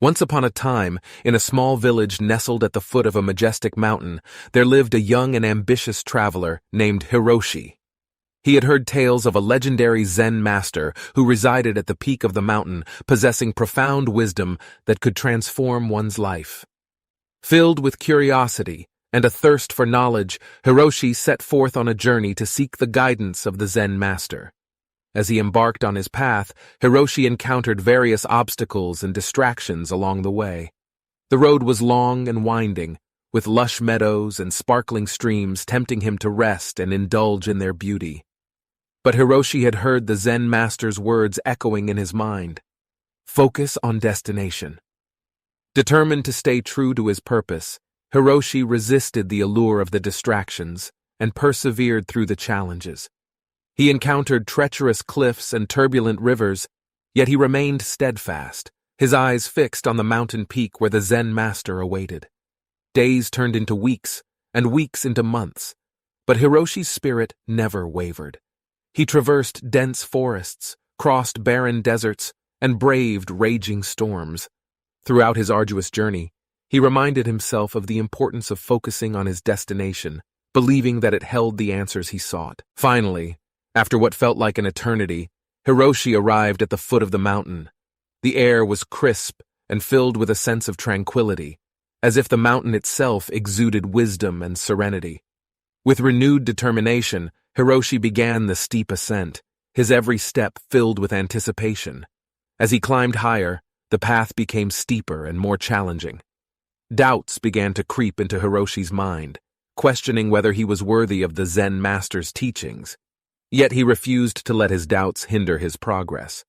Once upon a time, in a small village nestled at the foot of a majestic mountain, there lived a young and ambitious traveler named Hiroshi. He had heard tales of a legendary Zen master who resided at the peak of the mountain, possessing profound wisdom that could transform one's life. Filled with curiosity and a thirst for knowledge, Hiroshi set forth on a journey to seek the guidance of the Zen master. As he embarked on his path, Hiroshi encountered various obstacles and distractions along the way. The road was long and winding, with lush meadows and sparkling streams tempting him to rest and indulge in their beauty. But Hiroshi had heard the Zen master's words echoing in his mind. Focus on destination. Determined to stay true to his purpose, Hiroshi resisted the allure of the distractions and persevered through the challenges. He encountered treacherous cliffs and turbulent rivers, yet he remained steadfast, his eyes fixed on the mountain peak where the Zen master awaited. Days turned into weeks, and weeks into months, but Hiroshi's spirit never wavered. He traversed dense forests, crossed barren deserts, and braved raging storms. Throughout his arduous journey, he reminded himself of the importance of focusing on his destination, believing that it held the answers he sought. Finally, after what felt like an eternity, Hiroshi arrived at the foot of the mountain. The air was crisp and filled with a sense of tranquility, as if the mountain itself exuded wisdom and serenity. With renewed determination, Hiroshi began the steep ascent, his every step filled with anticipation. As he climbed higher, the path became steeper and more challenging. Doubts began to creep into Hiroshi's mind, questioning whether he was worthy of the Zen master's teachings. Yet he refused to let his doubts hinder his progress.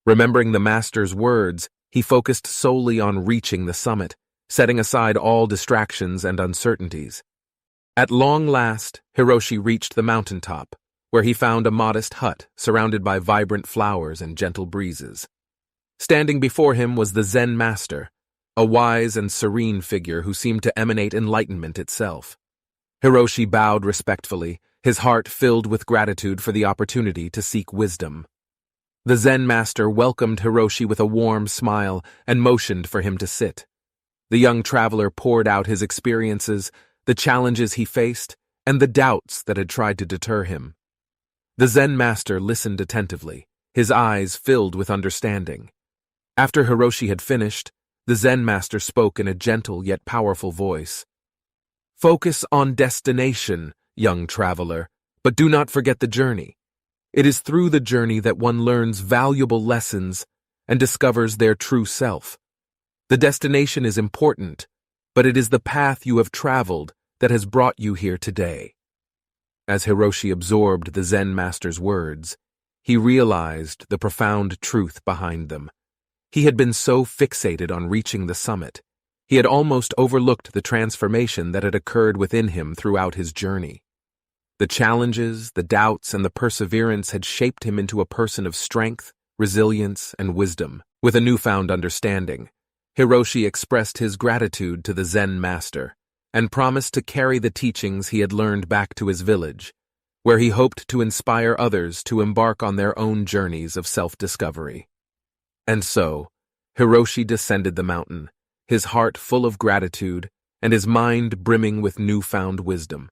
Remembering the master's words, he focused solely on reaching the summit, setting aside all distractions and uncertainties. At long last, Hiroshi reached the mountaintop, where he found a modest hut surrounded by vibrant flowers and gentle breezes. Standing before him was the Zen master, a wise and serene figure who seemed to emanate enlightenment itself. Hiroshi bowed respectfully, his heart filled with gratitude for the opportunity to seek wisdom. The Zen master welcomed Hiroshi with a warm smile and motioned for him to sit. The young traveler poured out his experiences, the challenges he faced, and the doubts that had tried to deter him. The Zen master listened attentively, his eyes filled with understanding. After Hiroshi had finished, the Zen master spoke in a gentle yet powerful voice. Focus on destination, young traveler, but do not forget the journey. It is through the journey that one learns valuable lessons and discovers their true self. The destination is important, but it is the path you have traveled that has brought you here today. As Hiroshi absorbed the Zen master's words, he realized the profound truth behind them. He had been so fixated on reaching the summit, he had almost overlooked the transformation that had occurred within him throughout his journey. The challenges, the doubts, and the perseverance had shaped him into a person of strength, resilience, and wisdom. With a newfound understanding, Hiroshi expressed his gratitude to the Zen master and promised to carry the teachings he had learned back to his village, where he hoped to inspire others to embark on their own journeys of self-discovery. And so, Hiroshi descended the mountain, his heart full of gratitude and his mind brimming with newfound wisdom.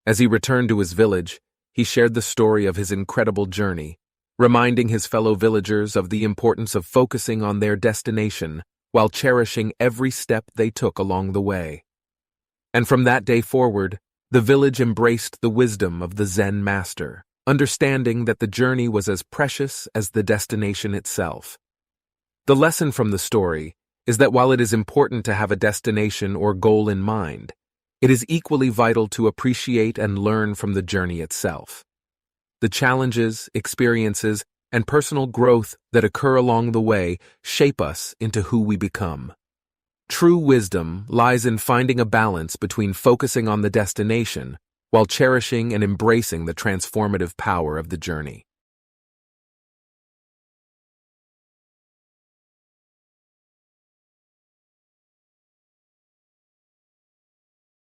As he returned to his village, he shared the story of his incredible journey, reminding his fellow villagers of the importance of focusing on their destination while cherishing every step they took along the way. And from that day forward, the village embraced the wisdom of the Zen master, understanding that the journey was as precious as the destination itself. The lesson from the story is that while it is important to have a destination or goal in mind, it is equally vital to appreciate and learn from the journey itself. The challenges, experiences, and personal growth that occur along the way shape us into who we become. True wisdom lies in finding a balance between focusing on the destination while cherishing and embracing the transformative power of the journey.